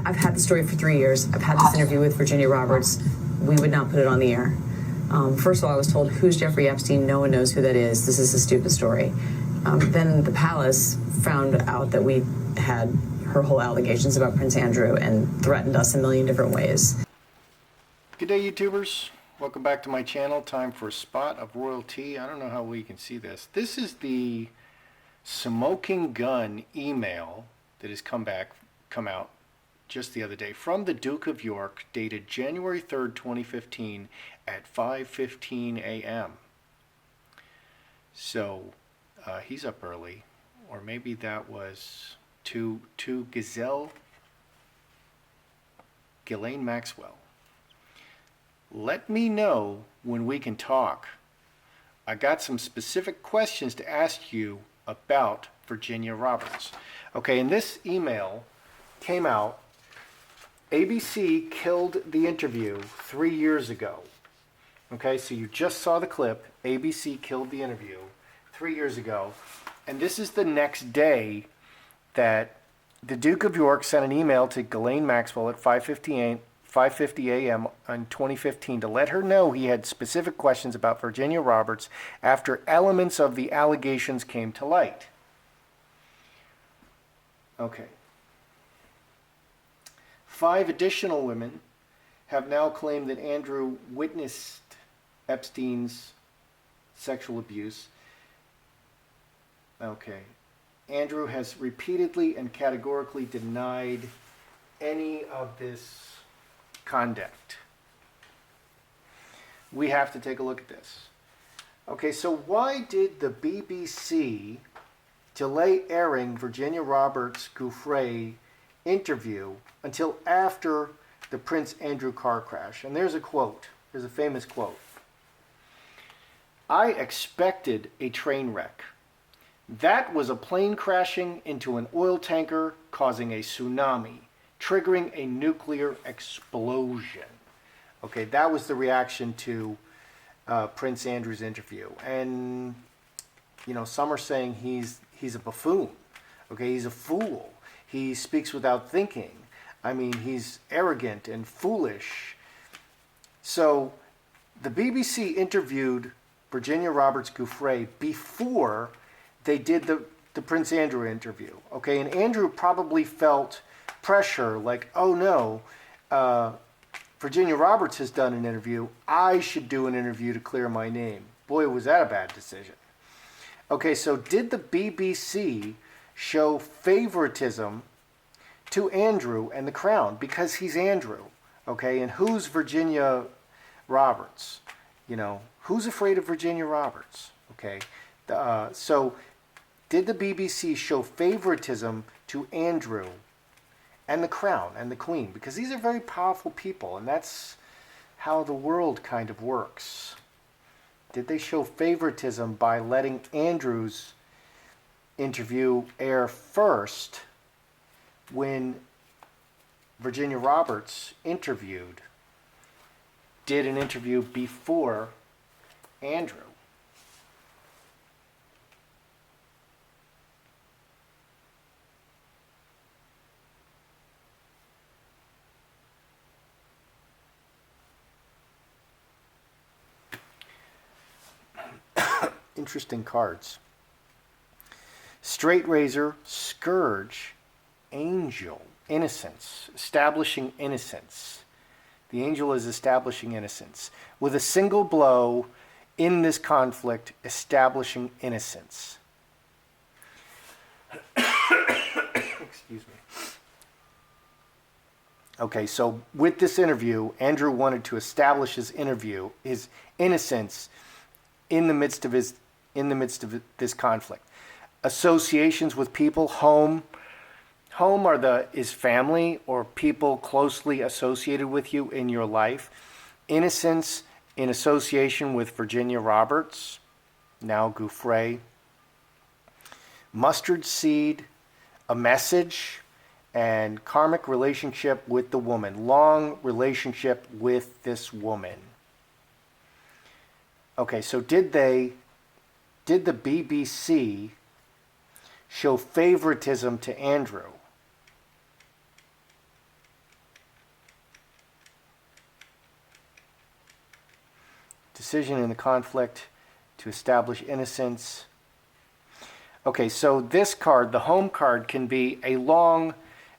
I've had the story for 3 years. I've had this interview with Virginia Roberts. We would not put it on the air. First of all, I was told, who's Jeffrey Epstein? No one knows who that is. This is a stupid story. Then the palace found out that we had her whole allegations about Prince Andrew and threatened us a million different ways. Good day, YouTubers. Welcome back to my channel. Time for a spot of royalty. I don't know how well you can see this. This is the smoking gun email that has come out just the other day from the Duke of York, dated January 3rd, 2015 at 5:15 a.m. So he's up early, or maybe that was to Ghislaine Maxwell. Let me know when we can talk. I got some specific questions to ask you about Virginia Roberts. Okay, and this email came out. ABC killed the interview 3 years ago. Okay, so you just saw the clip. ABC killed the interview 3 years ago. And this is the next day that the Duke of York sent an email to Ghislaine Maxwell at 5:50 a.m. on 2015 to let her know he had specific questions about Virginia Roberts after elements of the allegations came to light. Okay. 5 additional women have now claimed that Andrew witnessed Epstein's sexual abuse. Okay. Andrew has repeatedly and categorically denied any of this conduct. We have to take a look at this. Okay, so why did the BBC delay airing Virginia Roberts' Gouffre interview until after the Prince Andrew car crash? And there's a quote. There's a famous quote. "I expected a train wreck. That was a plane crashing into an oil tanker, causing a tsunami, triggering a nuclear explosion." Okay, that was the reaction to Prince Andrew's interview. And, you know, some are saying he's a buffoon. Okay, he's a fool. He speaks without thinking. I mean, he's arrogant and foolish. So the BBC interviewed Virginia Roberts Gouffre before they did the Prince Andrew interview. Okay, and Andrew probably felt pressure, like, oh no, Virginia Roberts has done an interview. I should do an interview to clear my name. Boy, was that a bad decision. Okay, so did the BBC show favoritism to Andrew and the Crown because he's Andrew? Okay, and who's Virginia Roberts? You know, who's afraid of Virginia Roberts? Okay, so did the BBC show favoritism to Andrew and the Crown and the Queen? Because these are very powerful people, and that's how the world kind of works. Did they show favoritism by letting Andrew's interview air first when Virginia Roberts did an interview before Andrew? Interesting cards. Straight razor, scourge, angel, innocence, establishing innocence. The angel is establishing innocence. With a single blow in this conflict, establishing innocence. Excuse me. Okay, so with this interview, Andrew wanted to establish his innocence in the midst of this conflict. Associations with people, home is family or people closely associated with you in your life. Innocence in association with Virginia Roberts, now Gouffre. Mustard seed, a message, and karmic relationship with the woman. Long relationship with this woman. Okay, so did the BBC show favoritism to Andrew? decision in the conflict to establish innocence. Okay, so this card, the home card, can be a long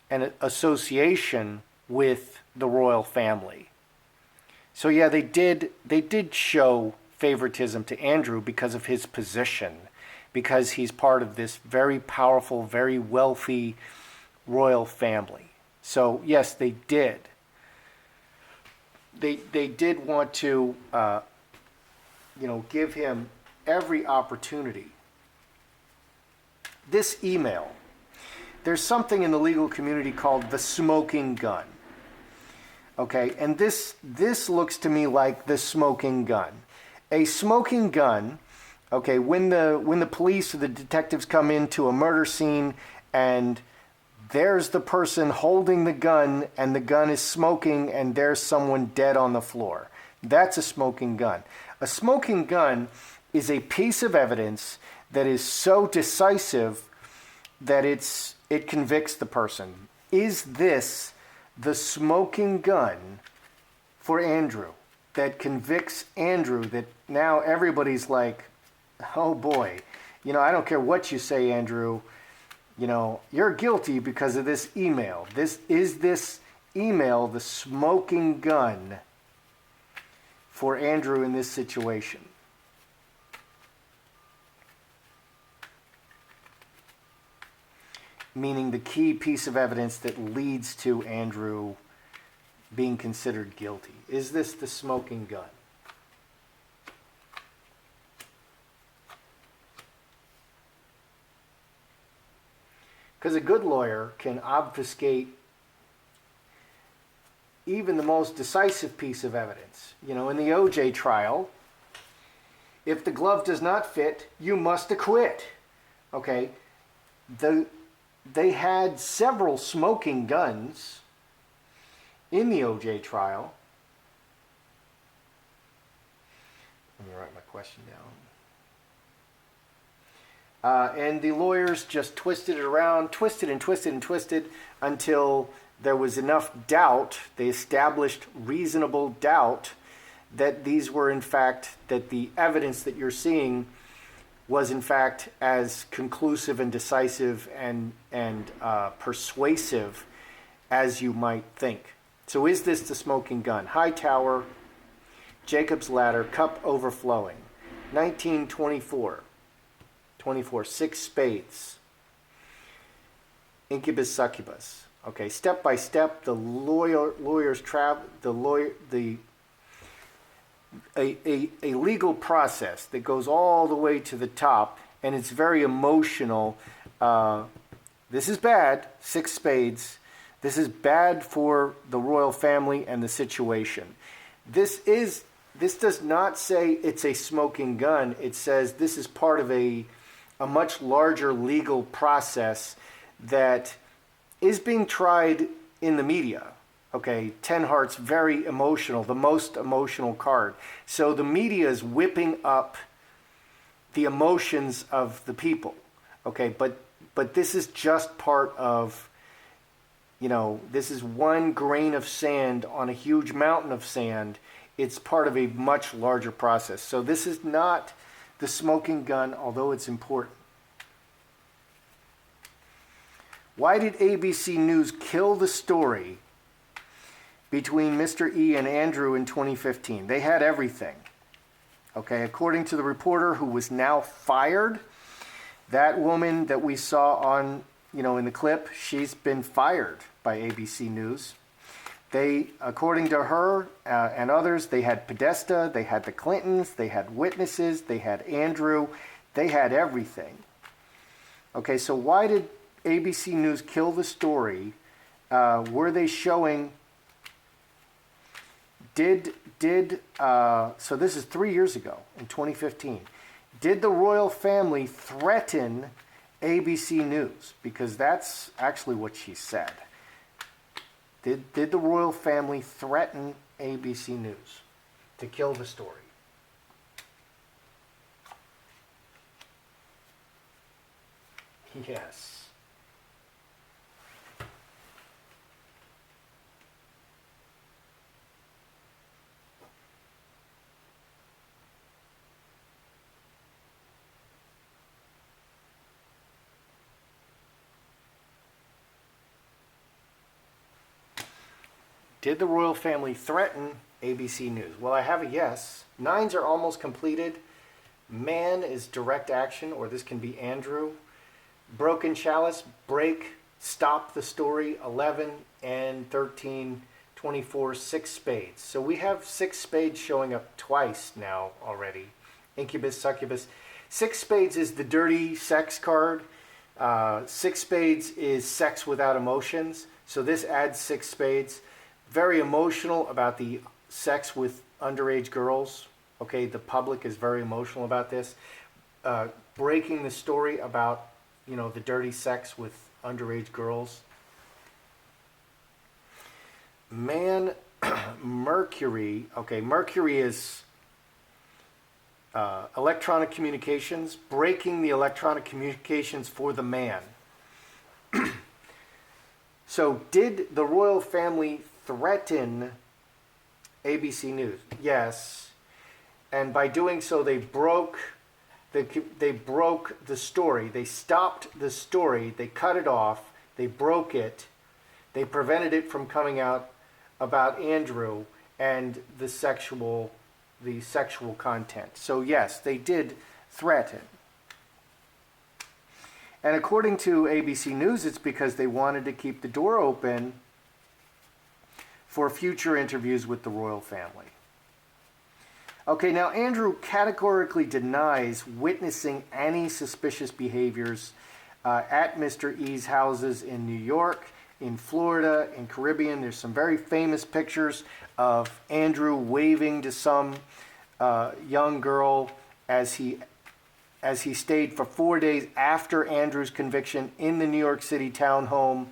an association with the royal family. So yeah, they did show favoritism to Andrew because of his position, because he's part of this very powerful, very wealthy royal family. So yes, they did. They did want to, give him every opportunity. This email, there's something in the legal community called the smoking gun. Okay, and this looks to me like the smoking gun. A smoking gun, okay, when the police or the detectives come into a murder scene and there's the person holding the gun and the gun is smoking and there's someone dead on the floor. That's a smoking gun. A smoking gun is a piece of evidence that is so decisive that it convicts the person. Is this the smoking gun for Andrew that convicts Andrew, that now everybody's like, oh boy, I don't care what you say, Andrew, you're guilty because of this email. This email the smoking gun for Andrew in this situation? Meaning the key piece of evidence that leads to Andrew being considered guilty. Is this the smoking gun? Because a good lawyer can obfuscate even the most decisive piece of evidence. In the OJ trial, if the glove does not fit, you must acquit. Okay? They had several smoking guns in the OJ trial. Let me write my question down. And the lawyers just twisted it around, twisted until there was enough doubt. They established reasonable doubt that these were in fact, that the evidence that you're seeing was in fact as conclusive and decisive and persuasive as you might think. So is this the smoking gun? High tower, Jacob's ladder, cup overflowing. 1924. 6 spades. Incubus succubus. Okay, step by step, a legal process that goes all the way to the top, and it's very emotional. This is bad, 6 spades. This is bad for the royal family and the situation. This does not say it's a smoking gun. It says this is part of a much larger legal process that is being tried in the media. Okay, 10 hearts, very emotional, the most emotional card. So the media is whipping up the emotions of the people. Okay, but this is just part of, this is one grain of sand on a huge mountain of sand. It's part of a much larger process. So this is not the smoking gun, although it's important. Why did ABC News kill the story between Mr. E and Andrew in 2015? They had everything. Okay, according to the reporter who was now fired, that woman that we saw on, in the clip, she's been fired by ABC News. They, according to her and others, they had Podesta, they had the Clintons, they had witnesses, they had Andrew, they had everything. Okay, so why did ABC News kill the story? Were they showing? So this is 3 years ago, in 2015. Did the royal family threaten ABC News? Because that's actually what she said. Did the royal family threaten ABC News to kill the story? Yes. Did the royal family threaten ABC News? Well, I have a yes. 9s are almost completed. Man is direct action, or this can be Andrew. Broken chalice, break, stop the story, 11 and 13, 24, 6 spades. So we have 6 spades showing up twice now already. Incubus, succubus. 6 spades is the dirty sex card. 6 spades is sex without emotions. So this adds 6 spades. Very emotional about the sex with underage girls. Okay, the public is very emotional about this. Breaking the story about, the dirty sex with underage girls. Man, Mercury. Okay, Mercury is electronic communications. Breaking the electronic communications for the man. So did the royal family threaten ABC News? Yes. And by doing so, they broke the story. They stopped the story. They cut it off. They broke it. They prevented it from coming out about Andrew and the sexual content. So yes, they did threaten. And according to ABC News, it's because they wanted to keep the door open for future interviews with the royal family. Okay, now Andrew categorically denies witnessing any suspicious behaviors at Mr. E's houses in New York, in Florida, in Caribbean. There's some very famous pictures of Andrew waving to some young girl as he stayed for 4 days after Andrew's conviction in the New York City townhome.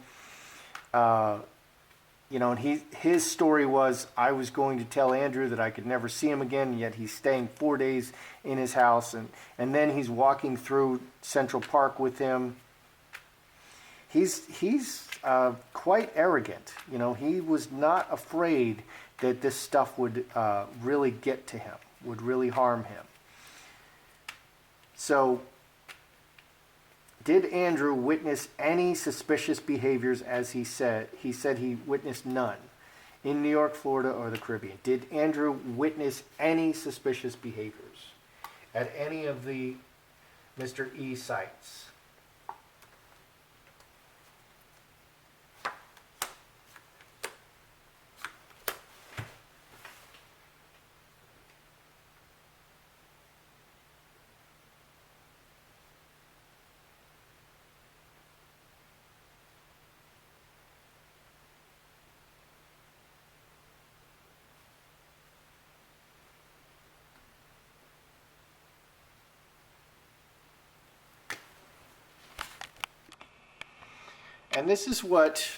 And his story was, I was going to tell Andrew that I could never see him again, yet he's staying 4 days in his house, and then he's walking through Central Park with him. He's quite arrogant. He was not afraid that this stuff would really get to him, would really harm him. So, did Andrew witness any suspicious behaviors? As he said he witnessed none in New York, Florida, or the Caribbean. Did Andrew witness any suspicious behaviors at any of the Mr. E sites? And this is what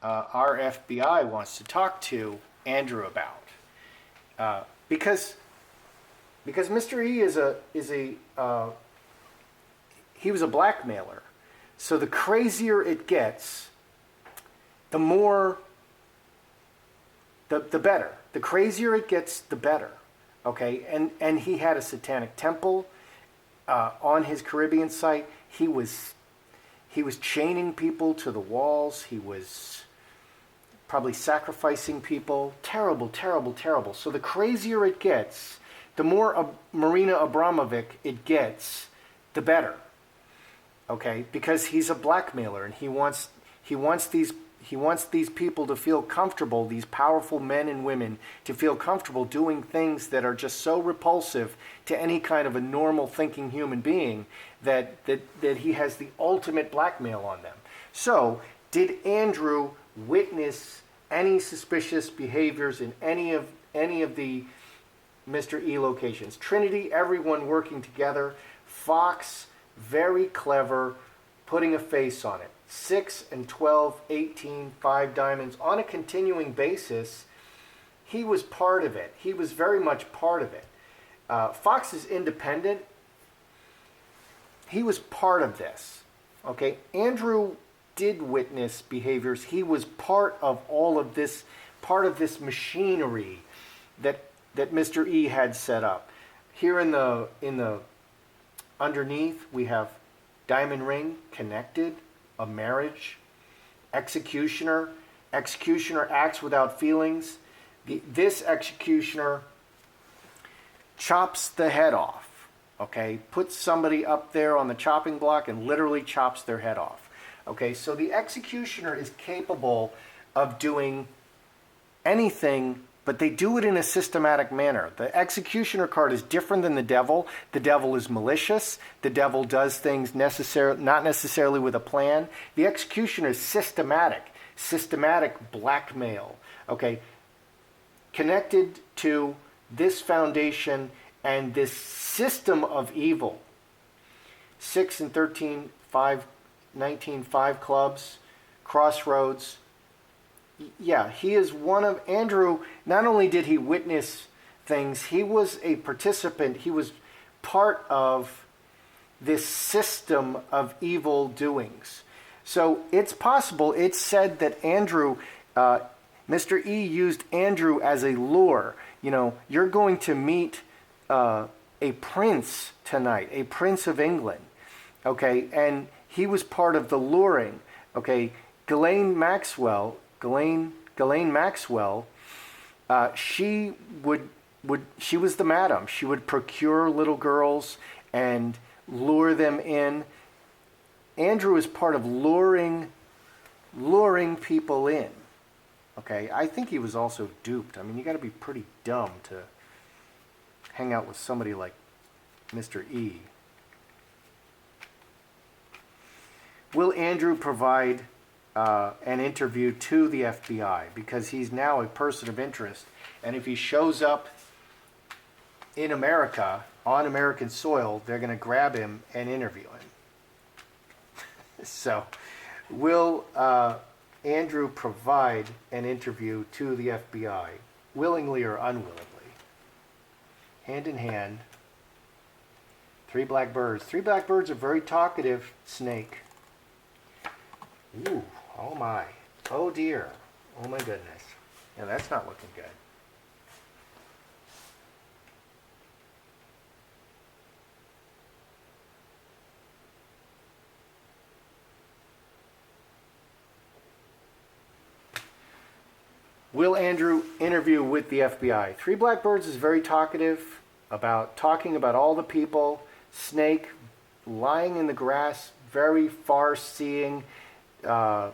our FBI wants to talk to Andrew about, because Mr. E he was a blackmailer. So the crazier it gets, the better. The crazier it gets, the better. Okay, and he had a satanic temple on his Caribbean site. He was chaining people to the walls. He was probably sacrificing people. Terrible, terrible, terrible. So the crazier it gets, the more Marina Abramovic it gets, the better. Okay? Because he's a blackmailer, and he wants these people to feel comfortable, these powerful men and women, to feel comfortable doing things that are just so repulsive to any kind of a normal thinking human being that he has the ultimate blackmail on them. So, did Andrew witness any suspicious behaviors in any of the Mr. E locations? Trinity, everyone working together. Fox, very clever, putting a face on it. 6 and 12, 18, 5 diamonds on a continuing basis. He was part of it. He was very much part of it. Fox is independent. He was part of this. Okay, Andrew did witness behaviors. He was part of all of this, part of this machinery that Mr. E had set up. Here in the underneath, we have diamond ring, connected, a marriage, executioner, Executioner acts without feelings. This executioner chops the head off, okay? Puts somebody up there on the chopping block and literally chops their head off. Okay, so the executioner is capable of doing anything, but they do it in a systematic manner. The executioner card is different than the devil. The devil is malicious. The devil does things not necessarily with a plan. The executioner is systematic blackmail, okay? Connected to this foundation and this system of evil. 6 and 13, 5, 19, 5 clubs, crossroads. Yeah, he is one of, Andrew, not only did he witness things, he was a participant, he was part of this system of evil doings. So it's possible, it's said that Andrew, Mr. E used Andrew as a lure. You know, you're going to meet a prince tonight, a prince of England, okay? And he was part of the luring, okay? Ghislaine Maxwell, she was the madam. She would procure little girls and lure them in. Andrew is part of luring people in. Okay, I think he was also duped. I mean, you got to be pretty dumb to hang out with somebody like Mr. E. Will Andrew provide an interview to the FBI? Because he's now a person of interest. And if he shows up in America, on American soil, they're going to grab him and interview him. So, will Andrew provide an interview to the FBI, willingly or unwillingly? Hand in hand. 3 black birds. 3 black birds are very talkative, Snake. Ooh, oh my. Oh dear. Oh my goodness. Yeah, that's not looking good. Will Andrew interview with the FBI? 3 black birds is very talkative, talking about all the people. Snake, lying in the grass, very far-seeing the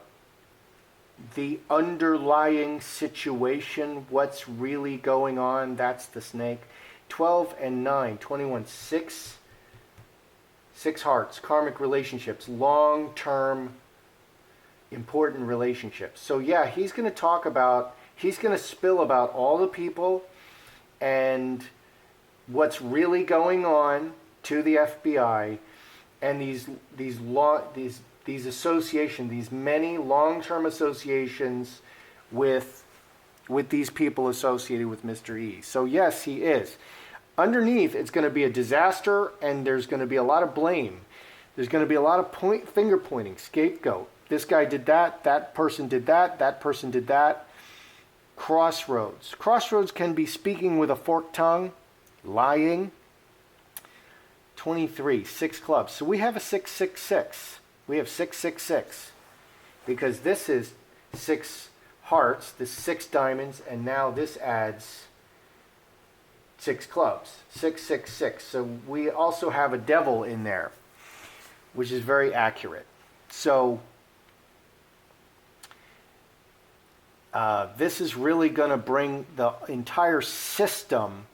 underlying situation, what's really going on. That's the snake. 12 and 9, 21, 6 hearts, karmic relationships, long-term important relationships. So yeah, he's going to spill about all the people and what's really going on to the FBI, and these associations, these many long-term associations with these people associated with Mr. E. So yes, he is. Underneath, it's going to be a disaster, and there's going to be a lot of blame. There's going to be a lot of finger pointing, scapegoat. This guy did that, that person did that person did that. Crossroads. Crossroads can be speaking with a forked tongue, lying. 23, 6 clubs. So we have a 666. We have 666 because this is 6 hearts, this 6 diamonds, and now this adds 6 clubs. 666. So we also have a devil in there, which is very accurate. So this is really going to bring the entire system,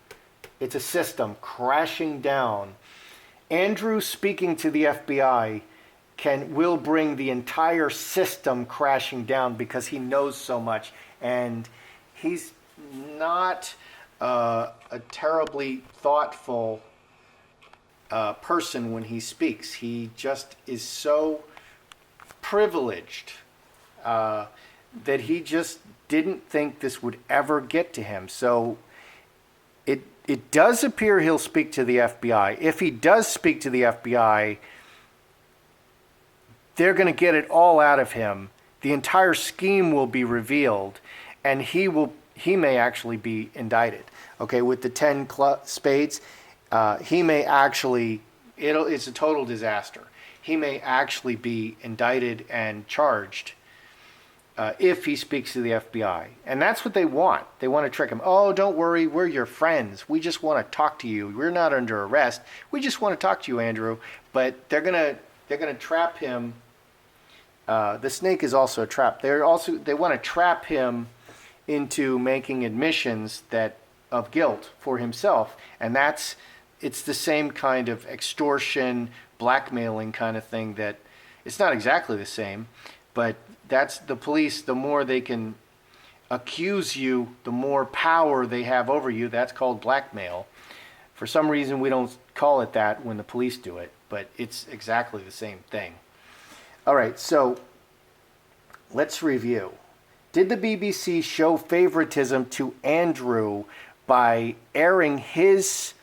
it's a system, crashing down. Andrew speaking to the FBI will bring the entire system crashing down because he knows so much, and he's not a terribly thoughtful person when he speaks. He just is so privileged that he just didn't think this would ever get to him. So it does appear he'll speak to the FBI. If he does speak to the FBI, they're going to get it all out of him. The entire scheme will be revealed, and he may actually be indicted. Okay, with the 10 spades, he may actually, it's a total disaster. He may actually be indicted and charged if he speaks to the FBI. And that's what they want. They want to trick him. Oh, don't worry, we're your friends. We just want to talk to you. We're not under arrest. We just want to talk to you, Andrew. But they're gonna trap him. The snake is also a trap. They want to trap him into making admissions of guilt for himself, and it's the same kind of extortion, blackmailing kind of thing. That it's not exactly the same, but that's the police. The more they can accuse you, the more power they have over you. That's called blackmail. For some reason, we don't call it that when the police do it, but it's exactly the same thing. All right, so let's review. Did the BBC show favoritism to Andrew by airing his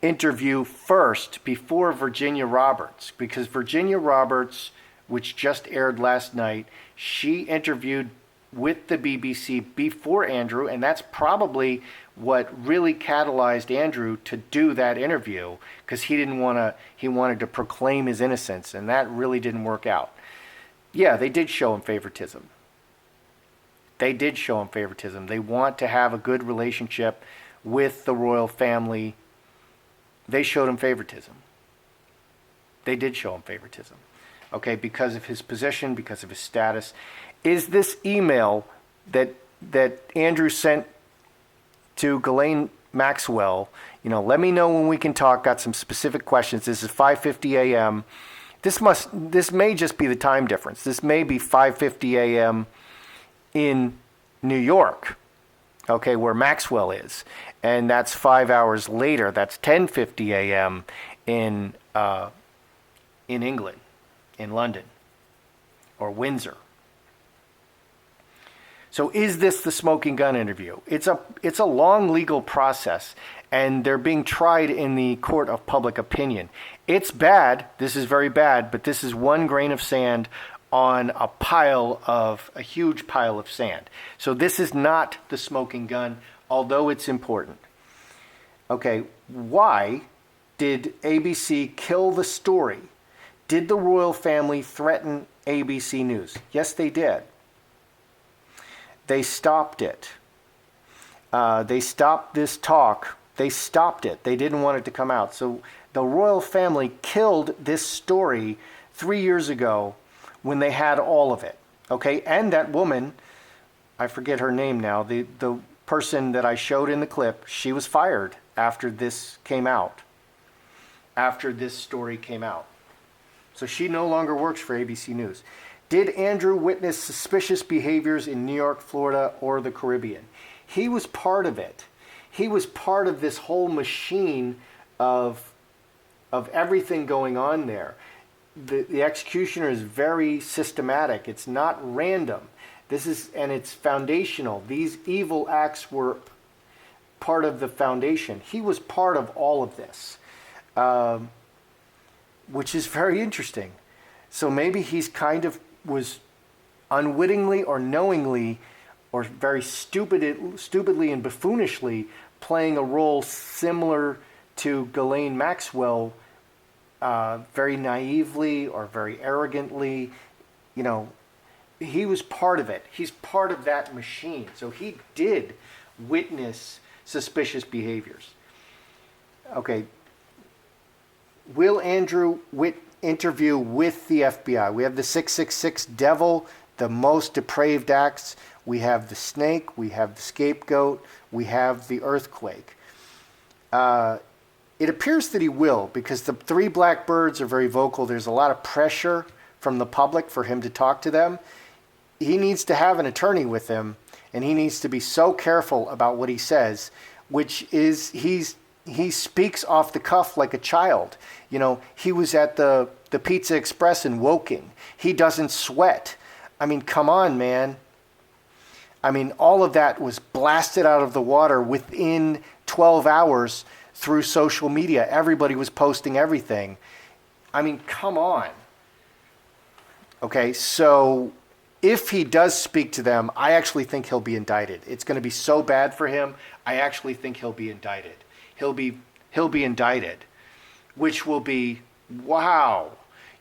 interview first before Virginia Roberts? Because Virginia Roberts, which just aired last night, she interviewed with the BBC before Andrew, and that's probably what really catalyzed Andrew to do that interview, because he wanted to proclaim his innocence, and that really didn't work out. Yeah, they did show him favoritism. They did show him favoritism. They want to have a good relationship with the royal family. They showed him favoritism. They did show him favoritism. Okay, because of his position, because of his status. Is this email that Andrew sent to Ghislaine Maxwell, let me know when we can talk, got some specific questions. This is 5:50 a.m. This may just be the time difference. This may be 5:50 a.m. in New York, okay, where Maxwell is. And that's 5 hours later. That's 10:50 a.m. in England, in London, or Windsor. So is this the smoking gun interview? It's a long legal process, and they're being tried in the court of public opinion. It's bad. This is very bad, but this is one grain of sand on a huge pile of sand. So this is not the smoking gun, although it's important. Okay, why did ABC kill the story? Did the royal family threaten ABC News? Yes, they did. They stopped it. They stopped this talk. They stopped it. They didn't want it to come out. So the royal family killed this story 3 years ago when they had all of it. Okay, and that woman, I forget her name now, the person that I showed in the clip, she was fired after this came out. After this story came out. So she no longer works for ABC News. Did Andrew witness suspicious behaviors in New York, Florida, or the Caribbean? He was part of it. He was part of this whole machine of everything going on there. The executioner is very systematic. It's not random. And it's foundational. These evil acts were part of the foundation. He was part of all of this, which is very interesting. So maybe he's kind of was unwittingly or knowingly or very stupidly and buffoonishly playing a role similar to Ghislaine Maxwell, very naively or very arrogantly. He was part of it. He's part of that machine. So he did witness suspicious behaviors. Okay. Will Andrew interview with the FBI? We have the 666 devil, the most depraved acts. We have the snake. We have the scapegoat. We have the earthquake. It appears that he will, because the three black birds are very vocal. There's a lot of pressure from the public for him to talk to them. He needs to have an attorney with him, and he needs to be so careful about what he says, which is he speaks off the cuff like a child. He was at the Pizza Express in Woking. He doesn't sweat. I mean, come on, man. I mean, all of that was blasted out of the water within 12 hours through social media. Everybody was posting everything. I mean, come on. Okay, so if he does speak to them, I actually think he'll be indicted. It's going to be so bad for him. I actually think he'll be indicted. He'll be indicted, which will be, wow.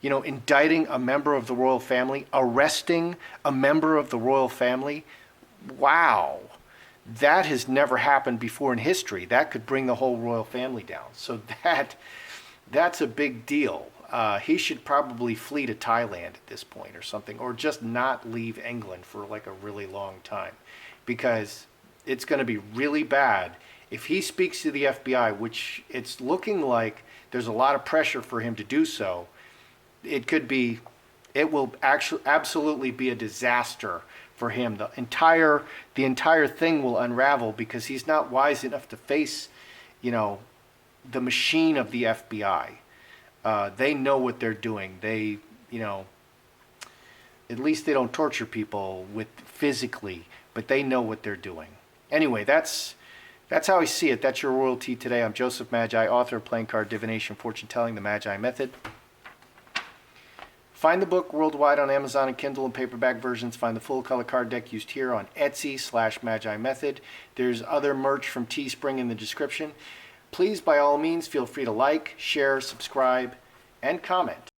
indicting a member of the royal family, arresting a member of the royal family. Wow. That has never happened before in history. That could bring the whole royal family down. So that's a big deal. He should probably flee to Thailand at this point or something, or just not leave England for like a really long time, because it's going to be really bad if he speaks to the FBI, which it's looking like there's a lot of pressure for him to do so. It will actually absolutely be a disaster for him. The entire thing will unravel because he's not wise enough to face, the machine of the FBI. They know what they're doing. They, at least they don't torture people physically, but they know what they're doing. Anyway, that's how I see it. That's your royalty today. I'm Joseph Magi, author of Playing Card Divination, Fortune Telling, The Magi Method. Find the book worldwide on Amazon and Kindle and paperback versions. Find the full color card deck used here on Etsy/Magi Method. There's other merch from Teespring in the description. Please, by all means, feel free to like, share, subscribe, and comment.